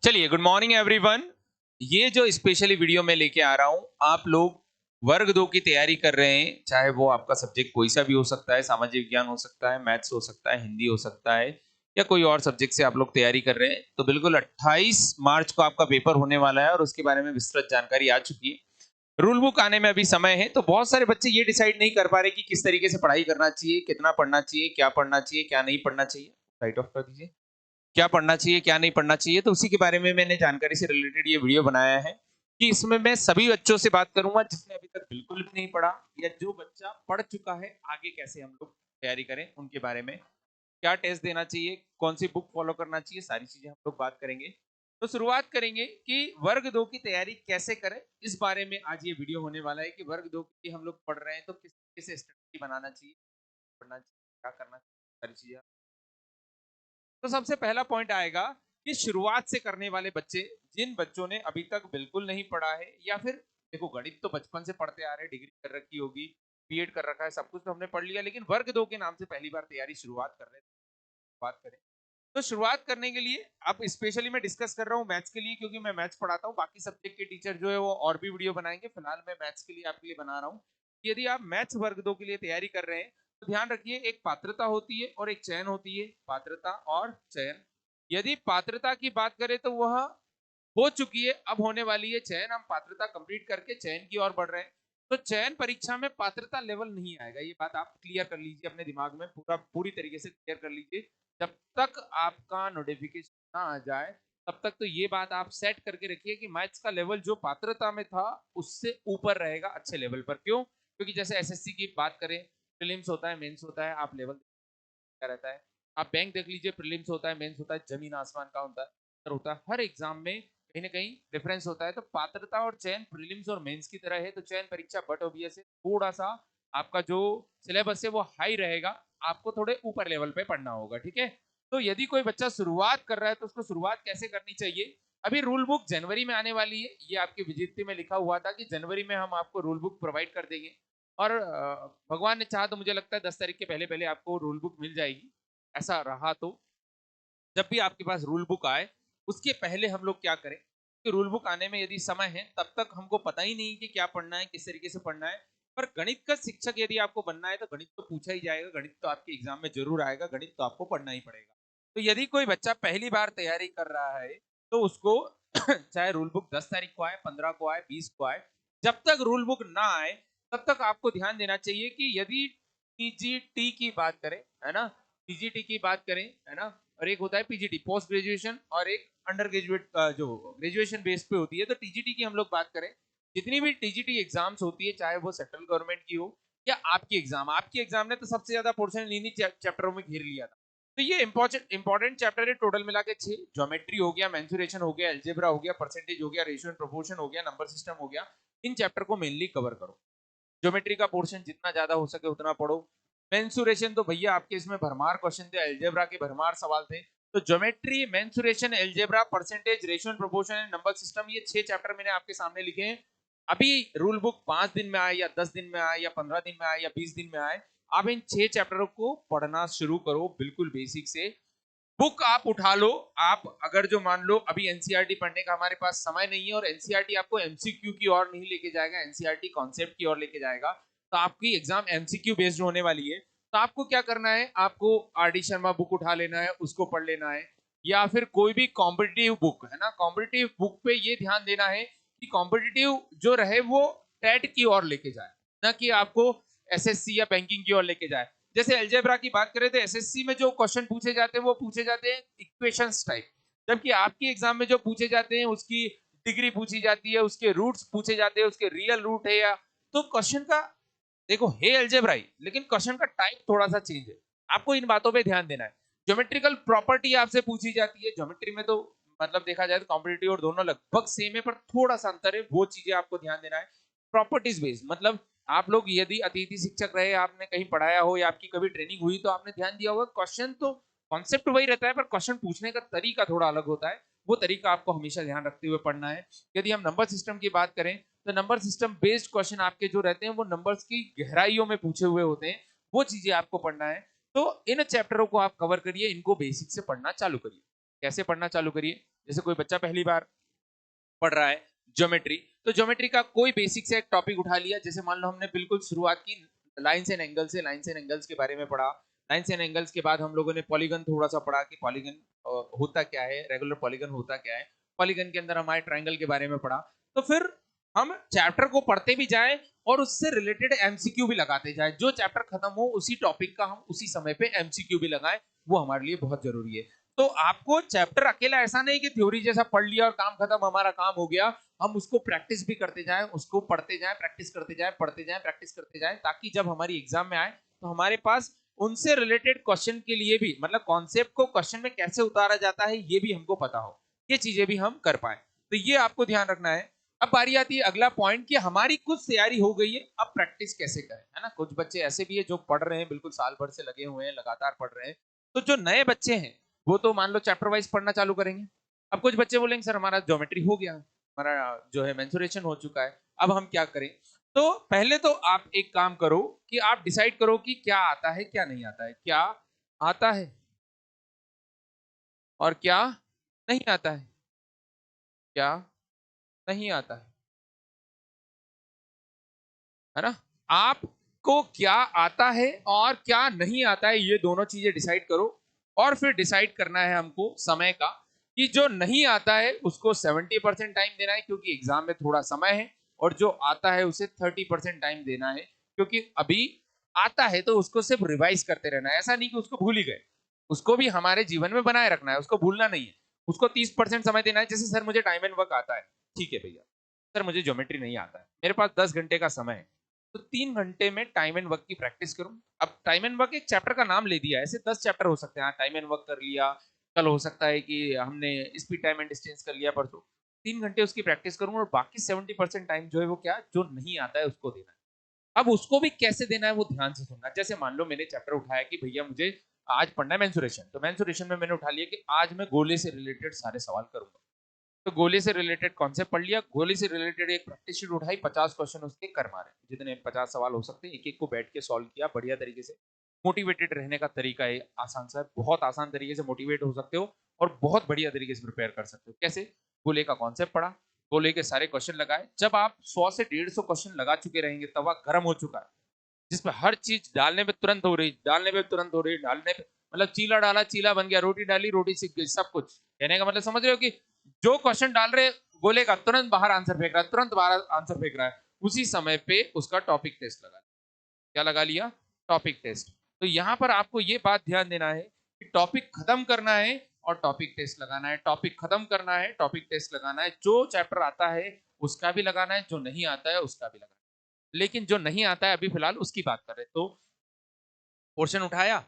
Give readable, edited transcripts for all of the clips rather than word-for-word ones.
चलिए, good morning everyone. ये जो स्पेशली वीडियो में लेके आ रहा हूं, आप लोग वर्ग 2 की तैयारी कर रहे हैं, चाहे वो आपका सब्जेक्ट कोई सा भी हो सकता है, सामाजिक विज्ञान हो सकता है, मैथ्स हो सकता है, हिंदी हो सकता है, या कोई और सब्जेक्ट से आप लोग तैयारी कर रहे हैं, तो बिल्कुल 28 मार्च को आपका पेपर होने वाला है और उसके बारे में विस्तृत जानकारी आ चुकी है। रूल बुक आने में अभी समय है, तो बहुत सारे बच्चे ये डिसाइड नहीं कर पा रहे कि किस तरीके से पढ़ाई करना चाहिए, कितना पढ़ना चाहिए, क्या पढ़ना चाहिए, क्या नहीं पढ़ना चाहिए। राइट ऑफ कर दीजिए। क्या पढ़ना चाहिए, क्या नहीं पढ़ना चाहिए, तो उसी के बारे में मैंने जानकारी से रिलेटेड ये वीडियो बनाया है कि इसमें मैं सभी बच्चों से बात करूंगा जिसने अभी तक बिल्कुल भी नहीं पढ़ा, या जो बच्चा पढ़ चुका है आगे कैसे हम लोग तैयारी करें उनके बारे में। क्या टेस्ट देना चाहिए, कौन सी बुक फॉलो करना चाहिए, सारी चीजें हम लोग बात करेंगे। तो शुरुआत करेंगे कि वर्ग 2 की तैयारी कैसे करें, इस बारे में आज ये वीडियो होने वाला है कि वर्ग 2 की हम लोग पढ़ रहे हैं तो किस तरीके से स्ट्रेटजी बनाना चाहिए, पढ़ना चाहिए, क्या करना चाहिए, सारी चीजें। तो सबसे पहला पॉइंट आएगा कि शुरुआत से करने वाले बच्चे, जिन बच्चों ने अभी तक बिल्कुल नहीं पढ़ा है, या फिर देखो गणित तो बचपन से पढ़ते आ रहे हैं, डिग्री कर रखी होगी, बीएड कर रखा है, सब कुछ तो हमने पढ़ लिया, लेकिन वर्ग 2 के नाम से पहली बार तैयारी शुरुआत कर रहे हैं। बात करें तो शुरुआत करने के लिए अब स्पेशली मैं डिस्कस कर रहा हूँ मैथ्स के लिए, क्योंकि मैं मैथ्स पढ़ाता हूँ, बाकी सब्जेक्ट के टीचर जो है वो और भी वीडियो बनाएंगे, फिलहाल मैं मैथ्स के लिए आपके लिए बना रहा हूँ। यदि आप मैथ्स वर्ग 2 के लिए तैयारी कर रहे हैं तो ध्यान रखिए, एक पात्रता होती है और एक चयन होती है। पात्रता और चयन। यदि पात्रता की बात करें तो वह हो चुकी है, अब होने वाली है चयन। हम पात्रता कंप्लीट करके चयन की ओर बढ़ रहे हैं। तो चयन परीक्षा में पात्रता लेवल नहीं आएगा, ये बात आप क्लियर कर लीजिए अपने दिमाग में, पूरी तरीके से क्लियर कर लीजिए। जब तक आपका नोटिफिकेशन ना आ जाए तब तक तो ये बात आप सेट करके रखिए कि मैथ्स का लेवल जो पात्रता में था उससे ऊपर रहेगा, अच्छे लेवल पर। क्यों? क्योंकि जैसे एसएससी की बात करें, प्रीलिम्स होता है, मेंस होता है, आप लेवल क्या रहता है। आप बैंक देख लीजिए, प्रीलिम्स होता है, मेंस होता है, जमीन आसमान का होता है। हर एग्जाम में कहीं ना कहीं डिफरेंस होता है। तो पात्रता और चयन प्रीलिम्स और मेंस की तरह है, तो चयन परीक्षा बट ऑब्वियस है, थोड़ा सा आपका जो सिलेबस है वो हाई रहेगा, आपको थोड़े ऊपर लेवल पे पढ़ना होगा, ठीक है। तो यदि कोई बच्चा शुरुआत कर रहा है तो उसको शुरुआत कैसे करनी चाहिए। अभी रूल बुक जनवरी में आने वाली है, ये आपकी विज्ञप्ति में लिखा हुआ था कि जनवरी में हम आपको रूल बुक प्रोवाइड कर देंगे। और भगवान ने चाहा तो मुझे लगता है 10 तारीख के पहले पहले आपको रूल बुक मिल जाएगी। ऐसा रहा तो जब भी आपके पास रूल बुक आए उसके पहले हम लोग क्या करें कि रूल बुक आने में यदि समय है तब तक हमको पता ही नहीं कि क्या पढ़ना है, किस तरीके से पढ़ना है। पर गणित का शिक्षक यदि आपको बनना है तो गणित तो पूछा ही जाएगा, गणित तो आपके एग्जाम में जरूर आएगा, गणित तो आपको पढ़ना ही पड़ेगा। तो यदि कोई बच्चा पहली बार तैयारी कर रहा है तो उसको चाहे रूल बुक 10 तारीख को आए, 15 को आए, 20 को आए, जब तक रूल बुक ना आए तब तक आपको ध्यान देना चाहिए कि यदि टीजीटी की बात करें, है ना, टीजीटी की बात करें, है ना, और एक होता है पीजीटी पोस्ट ग्रेजुएशन, और एक अंडर ग्रेजुएट जो ग्रेजुएशन बेस पे होती है। तो टीजीटी की हम लोग बात करें, जितनी भी टीजीटी एग्जाम्स होती है, चाहे वो सेंट्रल गवर्नमेंट की हो या आपकी एग्जाम ने तो सबसे ज्यादा पोर्शन इन्हीं चैप्टरों में घेर लिया था। तो ये इंपॉर्टेंट चैप्टर है, टोटल मिला के 6। ज्योमेट्री हो गया, मेंसुरेशन हो गया, अलजेब्रा हो गया, परसेंटेज हो गया, रेशियो एंड प्रोपोर्शन हो गया, नंबर सिस्टम हो गया। इन चैप्टर को मेनली कवर करो। ज्योमेट्री का पोर्शन जितना ज्यादा हो सके उतना पढ़ो। मेंसुरेशन तो भैया आपके इसमें भरमार क्वेश्चन थे, अलजेब्रा के भरमार सवाल थे। तो geometry, mensuration, algebra, percentage, ratio and proportion, number system, ये 6 चैप्टर मैंने आपके सामने लिखे हैं। अभी रूल बुक 5 दिन में आए या 10 दिन में आए या 15 दिन में आए या 20 दिन में आए, आप इन 6 चैप्टरों को पढ़ना शुरू करो बिल्कुल बेसिक से। बुक आप उठा लो। आप अगर जो मान लो अभी एनसीईआरटी पढ़ने का हमारे पास समय नहीं है और एनसीईआरटी आपको एमसीक्यू की ओर नहीं लेके जाएगा, एनसीईआरटी कॉन्सेप्ट की ओर लेके जाएगा, तो आपकी एग्जाम एमसीक्यू बेस्ड होने वाली है। तो आपको क्या करना है, आपको आर डी शर्मा बुक उठा लेना है, उसको पढ़ लेना है, या फिर कोई भी कॉम्पिटिटिव बुक है ना, कॉम्पिटिटिव बुक पे ये ध्यान देना है कि कॉम्पिटिटिव जो रहे वो टेट की ओर लेके जाए, ना कि आपको एसएससी या बैंकिंग की ओर लेके जाए। जैसे अलजेब्रा की बात करें तो एसएससी में जो क्वेश्चन पूछे जाते हैं वो पूछे जाते हैं इक्वेशंस टाइप, जबकि आपकी एग्जाम में जो पूछे जाते हैं उसकी डिग्री पूछी जाती है, उसके रूट्स पूछे जाते हैं, उसके रियल रूट है या, तो क्वेश्चन का देखो है अलजेब्रा ही, लेकिन क्वेश्चन का टाइप थोड़ा सा चेंज है। आपको इन बातों पे ध्यान देना है। ज्योमेट्रिकल प्रॉपर्टी आपसे पूछी जाती है, ज्योमेट्री में तो मतलब देखा जाए तो कॉम्पिटिटिव और दोनों लगभग सेम है, पर थोड़ा सा अंतर है, वो चीजें आपको ध्यान देना है। प्रॉपर्टीज बेस्ड मतलब आप लोग यदि अतिथि शिक्षक रहे, आपने कहीं पढ़ाया हो या आपकी कभी ट्रेनिंग हुई, तो आपने ध्यान दिया होगा क्वेश्चन तो कॉन्सेप्ट वही रहता है, पर क्वेश्चन पूछने का तरीका थोड़ा अलग होता है। वो तरीका आपको हमेशा ध्यान रखते हुए पढ़ना है। यदि हम नंबर सिस्टम की बात करें तो नंबर सिस्टम बेस्ड क्वेश्चन आपके जो रहते हैं वो नंबर्स की गहराइयों में पूछे हुए होते हैं, वो चीजें आपको पढ़ना है। तो इन चैप्टरों को आप कवर करिए, इनको बेसिक से पढ़ना चालू करिए। कैसे पढ़ना चालू करिए, जैसे कोई बच्चा पहली बार पढ़ रहा है ज्योमेट्री, तो ज्योमेट्री का कोई बेसिक से एक टॉपिक उठा लिया, जैसे मान लो हमने बिल्कुल शुरुआत की लाइंस एंड एंगल्स से, लाइंस एंड एंगल्स के बारे में पढ़ा। लाइंस एंड एंगल्स के बाद हम लोगों ने पॉलीगन थोड़ा सा पढ़ा कि पॉलीगन होता क्या है, रेगुलर पॉलीगन होता क्या है, पॉलीगन के अंदर हमारे ट्रायंगल के बारे में पढ़ा। तो फिर हम चैप्टर को पढ़ते भी जाए और उससे रिलेटेड एमसीक्यू भी लगाते जाए, जो चैप्टर खत्म हो उसी टॉपिक का हम उसी समय पे एमसीक्यू भी लगाएं, वो हमारे लिए बहुत जरूरी है। तो आपको चैप्टर अकेला ऐसा नहीं कि थ्योरी जैसा पढ़ लिया और काम खत्म, हमारा काम हो गया। हम उसको प्रैक्टिस भी करते जाएं, उसको पढ़ते जाएं, प्रैक्टिस करते जाएं, पढ़ते जाएं, प्रैक्टिस करते जाएं, ताकि जब हमारी एग्जाम में आए तो हमारे पास उनसे रिलेटेड क्वेश्चन के लिए भी, मतलब कॉन्सेप्ट को क्वेश्चन में कैसे उतारा जाता है ये भी हमको पता हो, ये चीजें भी हम कर पाए। तो ये आपको ध्यान रखना है। अब बारी आती है अगला पॉइंट कि हमारी कुछ तैयारी हो गई है, अब प्रैक्टिस कैसे करें, है ना। कुछ बच्चे ऐसे भी है जो पढ़ रहे हैं, बिल्कुल साल भर से लगे हुए हैं, लगातार पढ़ रहे हैं। तो जो नए बच्चे हैं वो तो मान लो चैप्टर वाइज पढ़ना चालू करेंगे। अब कुछ बच्चे बोलेंगे सर हमारा ज्योमेट्री हो गया, हमारा जो है मेंसुरेशन हो चुका है, अब हम क्या करें। तो पहले तो आप एक काम करो कि आप डिसाइड करो कि क्या आता है क्या नहीं आता है, क्या आता है और क्या नहीं आता है, क्या नहीं आता है ना। आपको क्या आता है और क्या नहीं आता है, ये दोनों चीजें डिसाइड करो। और फिर डिसाइड करना है हमको समय का, कि जो नहीं आता है उसको 70% टाइम देना है क्योंकि एग्जाम में थोड़ा समय है, और जो आता है उसे 30% टाइम देना है क्योंकि अभी आता है, तो उसको सिर्फ रिवाइज करते रहना है। ऐसा नहीं कि उसको भूल ही गए, उसको भी हमारे जीवन में बनाए रखना है, उसको भूलना नहीं है। उसको 30% समय देना है। जैसे सर मुझे टाइम एंड वर्क आता है, ठीक है भैया। सर मुझे ज्योमेट्री नहीं आता है, मेरे पास 10 घंटे का समय है, तो 3 घंटे में टाइम एंड वर्क की प्रैक्टिस करूं। अब टाइम एंड वर्क एक चैप्टर का नाम ले दिया, ऐसे 10 चैप्टर हो सकते हैं। टाइम एंड वर्क कर लिया, कल हो सकता है कि हमने स्पीड टाइम एंड डिस्टेंस कर लिया परसों। 3 घंटे उसकी प्रैक्टिस करूं और बाकी 70% टाइम जो है वो क्या, जो नहीं आता है उसको देना है। अब उसको भी कैसे देना है वो ध्यान से सुनना। जैसे मान लो मैंने चैप्टर उठाया कि भैया मुझे आज पढ़ना है मेंसुरेशन, तो मेंसुरेशन में मैंने उठा लिया कि आज मैं गोले से रिलेटेड सारे सवाल करूंगा। तो गोले से रिलेटेड कॉन्सेप्ट पढ़ लिया, गोले से रिलेटेड एक प्रैक्टिस शीट उठाई, 50 क्वेश्चन उसके कर मारे, जितने 50 सवाल हो सकते हैं एक एक को बैठ के सॉल्व किया बढ़िया तरीके से। मोटिवेटेड रहने का तरीका है आसान सा, बहुत आसान तरीके से मोटिवेट हो सकते हो और बहुत बढ़िया तरीके से प्रिपेयर कर सकते हो। कैसे? गोले का कॉन्सेप्ट पढ़ा, गोले के सारे क्वेश्चन लगाए। जब आप 100 से 150 क्वेश्चन लगा चुके रहेंगे, तवा गर्म हो चुका है, जिसपे हर चीज डालने पे तुरंत हो रही, डालने पे तुरंत हो रही, डालने पे मतलब चीला डाला चीला बन गया, रोटी डाली रोटी सीख गई, सब कुछ। कहने का मतलब समझ रहे हो कि जो क्वेश्चन डाल रहे गोले का तुरंत बाहर आंसर फेंक रहा है, तुरंत बाहर आंसर फेंक रहा है, उसी समय पे उसका टॉपिक टेस्ट लगा। क्या लगा लिया? Topic test. तो यहाँ पर आपको ये बात ध्यान देना है कि टॉपिक खत्म करना है और टॉपिक टेस्ट लगाना है, टॉपिक खत्म करना है, टॉपिक टेस्ट लगाना है। जो चैप्टर आता है उसका भी लगाना है, जो नहीं आता है उसका भी लगाना है। लेकिन जो नहीं आता है अभी फिलहाल उसकी बात कर रहे हैं। तो पोर्शन उठाया,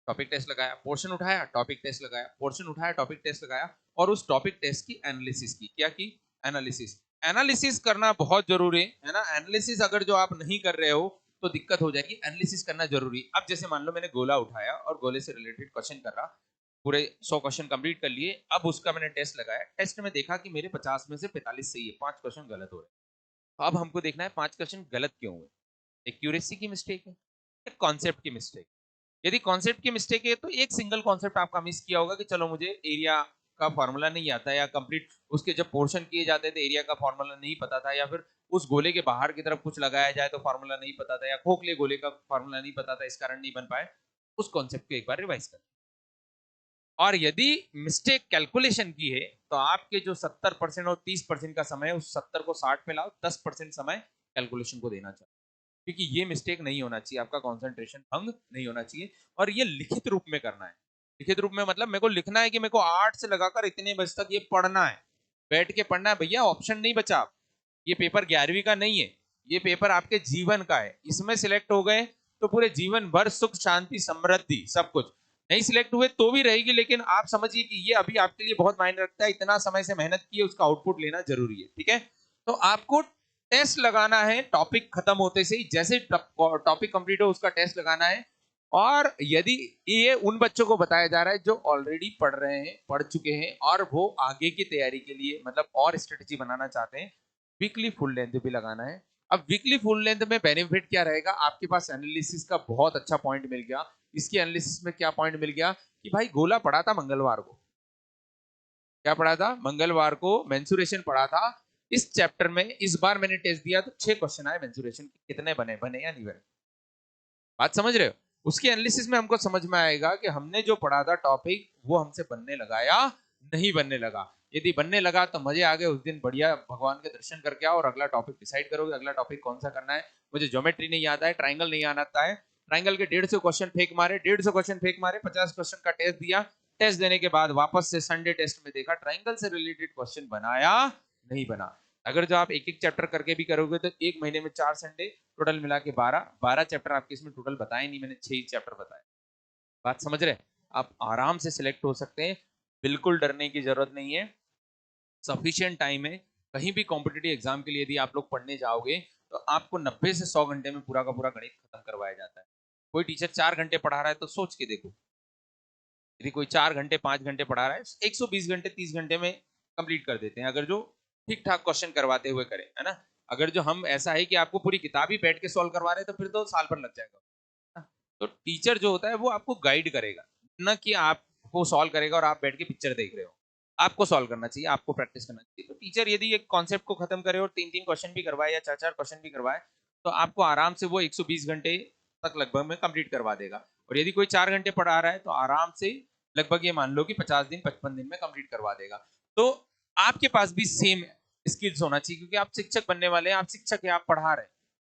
टॉपिक टेस्ट लगाया, पोर्शन उठाया, टॉपिक टेस्ट लगाया, पोर्शन उठाया, टॉपिक टेस्ट लगाया, और उस टॉपिक टेस्ट की एनालिसिस की। क्या की? एनालिसिस। एनालिसिस करना बहुत जरूरी है ना। एनालिसिस अगर जो आप नहीं कर रहे हो तो दिक्कत हो जाएगी, एनालिसिस करना जरूरी। अब जैसे मान लो मैंने गोला उठाया और गोले से रिलेटेड क्वेश्चन कर रहा, पूरे 100 क्वेश्चन कंप्लीट कर लिए। अब उसका मैंने टेस्ट लगाया, टेस्ट में देखा कि मेरे 50 में से 45 सही है, 5 क्वेश्चन गलत हो रहे हैं। अब हमको देखना है 5 क्वेश्चन गलत क्यों हुए। एक्यूरेसी की मिस्टेक है या कॉन्सेप्ट की मिस्टेक? यदि कॉन्सेप्ट की मिस्टेक है तो एक सिंगल कॉन्सेप्ट आपका मिस किया होगा कि चलो मुझे एरिया का फॉर्मूला नहीं आता, या कंप्लीट उसके जब पोर्शन किए जाते थे एरिया का फॉर्मूला नहीं पता था, या फिर उस गोले के बाहर की तरफ कुछ लगाया जाए तो फॉर्मूला नहीं पता था, या खोखले गोले का फॉर्मूला नहीं पता था, इस कारण नहीं बन पाए। उस कॉन्सेप्ट को एक बार रिवाइज कर। और यदि मिस्टेक कैलकुलेशन की है तो आपके जो 70% और 30% का समय है, उस 70 को 60 में लाओ, 10% समय कैलकुलेशन को देना चाहिए, क्योंकि ये मिस्टेक नहीं होना चाहिए, आपका कंसंट्रेशन भंग नहीं होना चाहिए। और ये लिखित रूप में करना है। लिखित रूप में मतलब मेरे को लिखना है कि मेरे को 8 से लगाकर इतने बजे तक ये पढ़ना है, बैठ के पढ़ना है भैया, ऑप्शन नहीं बचा। ये पेपर 11वीं का नहीं है, ये पेपर आपके जीवन का है। इसमें सिलेक्ट हो गए तो पूरे जीवन भर सुख शांति समृद्धि सब कुछ। नहीं सिलेक्ट हुए तो भी रहेगी, लेकिन आप समझिए कि ये अभी आपके लिए बहुत मायने रखता है। इतना समय से मेहनत की है, उसका आउटपुट लेना जरूरी है, ठीक है। तो आपको टेस्ट लगाना है टॉपिक खत्म होते से ही, जैसे टॉपिक कंप्लीट हो उसका टेस्ट लगाना है। और यदि ये उन बच्चों को बताया जा रहा है जो ऑलरेडी पढ़ रहे हैं, पढ़ चुके हैं, और वो आगे की तैयारी के लिए मतलब और स्ट्रेटेजी बनाना चाहते हैं, वीकली फुल लेंथ भी लगाना है। अब वीकली फुल लेंथ में बेनिफिट क्या रहेगा, आपके पास एनालिसिस का बहुत अच्छा पॉइंट मिल गया। इसकी एनालिसिस में क्या पॉइंट मिल गया कि भाई गोला पड़ा था मंगलवार को, क्या पढ़ा था? मंगलवार को मेंसुरेशन पढ़ा था। इस चैप्टर में इस बार मैंने टेस्ट दिया तो 6 क्वेश्चन आए मेंसुरेशन के, कितने बने बने या नहीं बने? बात समझ रहे हो? उसके एनालिसिस में हमको समझ में आएगा कि हमने जो पढ़ा था टॉपिक वो हमसे बनने लगा या नहीं बनने लगा। यदि बनने लगा तो मजे आ गए, उस दिन बढ़िया भगवान के दर्शन करके आओ और अगला टॉपिक डिसाइड करोगे अगला टॉपिक कौन सा करना है। मुझे ज्योमेट्री नहीं आता है, ट्राइंगल नहीं आता है, ट्राइंगल के 150 क्वेश्चन फेंक मारे, 150 क्वेश्चन फेंक मारे, 50 क्वेश्चन का टेस्ट दिया। टेस्ट देने के बाद वापस से संडे टेस्ट में देखा ट्राइंगल से रिलेटेड क्वेश्चन बनाया नहीं बना। अगर जो आप एक एक चैप्टर करके भी करोगे तो एक महीने में 4 संडे, टोटल मिला के 12 चैप्टर आपके इसमें टोटल बताए नहीं, मैंने 6 ही चैप्टर बताए। बात समझ रहे? आप आराम से सिलेक्ट हो सकते हैं, बिल्कुल डरने की जरूरत नहीं है, सफिशिएंट टाइम है। कहीं भी कॉम्पिटिटिव एग्जाम के लिए यदि आप लोग पढ़ने जाओगे तो आपको 90 से 100 घंटे में पूरा का पूरा गणित खत्म करवाया जाता है। कोई टीचर 4 घंटे पढ़ा रहा है तो सोच के देखो, यदि कोई 4 घंटे 5 घंटे पढ़ा रहा है 120 घंटे 30 घंटे में कंप्लीट कर देते हैं, अगर जो ठीक ठाक क्वेश्चन करवाते हुए करें, है ना। अगर जो हम ऐसा है कि आपको पूरी किताब ही बैठ के सॉल्व करवा रहे हैं तो फिर तो साल भर लग जाएगा, है ना? तो टीचर जो होता है वो आपको गाइड करेगा, न कि आपको सॉल्व करेगा और आप बैठ के पिक्चर देख रहे हो। आपको सॉल्व करना चाहिए, आपको प्रैक्टिस करना चाहिए। तो टीचर यदि एक कॉन्सेप्ट को खत्म करे और 3-3 क्वेश्चन भी करवाए या 4-4 क्वेश्चन भी करवाए तो आपको आराम से वो 120 घंटे तक लगभग में कंप्लीट करवा देगा। और यदि कोई 4 घंटे पढ़ा रहा है तो आराम से लगभग ये मान लो कि 50 दिन 55 दिन में कंप्लीट करवा देगा। तो आपके पास भी सेम स्किल्स होना चाहिए, क्योंकि आप शिक्षक बनने वाले हैं, आप शिक्षक हैं, आप पढ़ा रहे हैं।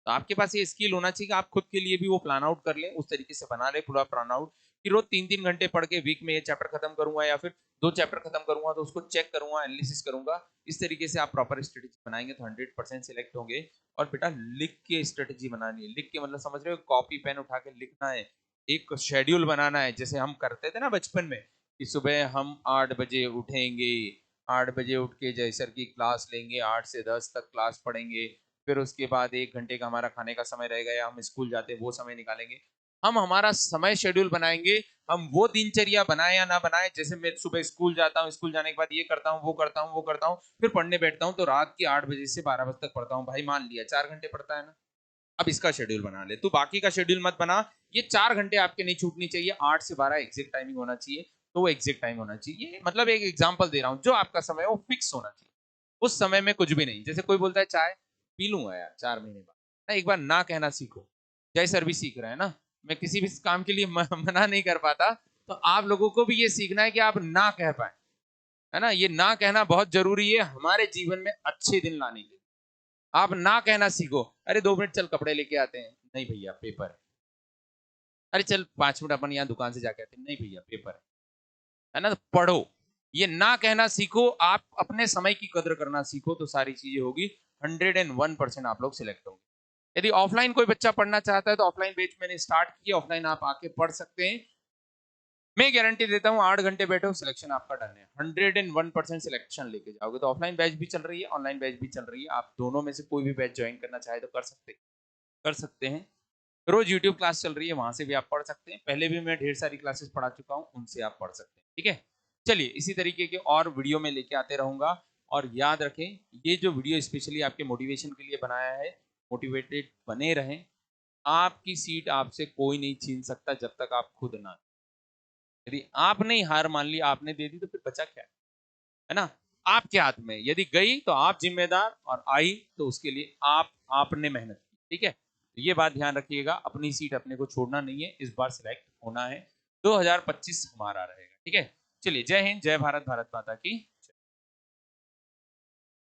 तो आपके पास ये स्किल होना चाहिए कि आप खुद के लिए भी वो प्लान आउट कर लें, उस तरीके से बना ले पूरा प्लान आउट कि रोज 3-3 घंटे पढ़ के वीक में ये चैप्टर खत्म करूंगा या फिर 2 चैप्टर खत्म करूंगा तो उसको चेक करूंगा, एनालिसिस करूंगा। इस तरीके से आप प्रॉपर स्ट्रेटेजी बनाएंगे तो 100% सिलेक्ट होंगे। और बेटा लिख के स्ट्रेटेजी बनानी है, लिख के मतलब समझ रहे हो, कॉपी पेन उठा के लिखना है, एक शेड्यूल बनाना है जैसे हम करते थे ना बचपन में कि सुबह हम 8 बजे उठेंगे, 8 बजे उठ के जय सर की क्लास लेंगे, 8 से 10 तक क्लास पढ़ेंगे, फिर उसके बाद 1 घंटे का हमारा खाने का समय रहेगा या हम स्कूल जाते हैं वो समय निकालेंगे। हम हमारा समय शेड्यूल बनाएंगे, हम वो दिनचर्या बनाए या ना बनाए, जैसे मैं सुबह स्कूल जाता हूँ, स्कूल जाने के बाद ये करता हूँ वो करता हूँ वो करता हूँ, फिर पढ़ने बैठता हूँ तो रात की 8 बजे से 12 बजे तक पढ़ता हूँ। भाई मान लिया 4 घंटे पढ़ता है ना, अब इसका शेड्यूल बना ले। तू बाकी का शेड्यूल मत बना, ये 4 घंटे आपके नहीं छूटनी चाहिए, 8 से 12 एग्जैक्ट टाइमिंग होना चाहिए। तो वो एग्जैक्ट टाइम होना चाहिए, मतलब एक एग्जांपल दे रहा हूँ, जो आपका समय है वो फिक्स होना चाहिए। उस समय में कुछ भी नहीं, जैसे कोई बोलता है चाय पी लूंगा यार 4 महीने बाद, ना एक बार ना कहना सीखो। जय सर भी सीख रहे हैं ना, मैं किसी भी काम के लिए मना नहीं कर पाता, तो आप लोगों को भी ये सीखना है कि आप ना कह पाए, है ना। ये ना कहना बहुत जरूरी है हमारे जीवन में अच्छे दिन लाने के लिए। आप ना कहना सीखो। अरे 2 मिनट चल कपड़े लेके आते हैं, नहीं भैया पेपर है। अरे चल 5 मिनट अपन यहाँ दुकान से जाके आते हैं, नहीं भैया पेपर है ना। तो पढ़ो, ये ना कहना सीखो, आप अपने समय की कदर करना सीखो, तो सारी चीजें होगी। 101% आप लोग सिलेक्ट होंगे। यदि ऑफलाइन कोई बच्चा पढ़ना चाहता है तो ऑफलाइन बैच मैंने स्टार्ट किया, ऑफलाइन आप आके पढ़ सकते हैं। मैं गारंटी देता हूँ 8 घंटे बैठो सिलेक्शन आपका डन है, 101% सिलेक्शन लेके जाओगे। तो ऑफलाइन बैच भी चल रही है, ऑनलाइन बैच भी चल रही है, आप दोनों में से कोई भी बैच ज्वाइन करना चाहे तो कर सकते हैं। रोज यूट्यूब क्लास चल रही है, वहां से भी आप पढ़ सकते हैं, पहले भी मैं ढेर सारी क्लासेस पढ़ा चुका हूँ, उनसे आप पढ़ सकते हैं। ठीक है, चलिए इसी तरीके के और वीडियो में लेके आते रहूंगा। और याद रखें, ये जो वीडियो स्पेशली आपके मोटिवेशन के लिए बनाया है, मोटिवेटेड बने रहें। आपकी सीट आपसे कोई नहीं छीन सकता जब तक आप खुद ना, यदि आपने ही हार मान ली, आपने दे दी, तो फिर बचा क्या, है ना। आपके हाथ में, यदि गई तो आप जिम्मेदार और आई तो उसके लिए आपने मेहनत की। ठीक है, तो ये बात ध्यान रखिएगा, अपनी सीट अपने को छोड़ना नहीं है, इस बार सिलेक्ट होना है। 2025 हमारा रहेगा। ठीक है, चलिए जय हिंद, जय भारत, भारत माता की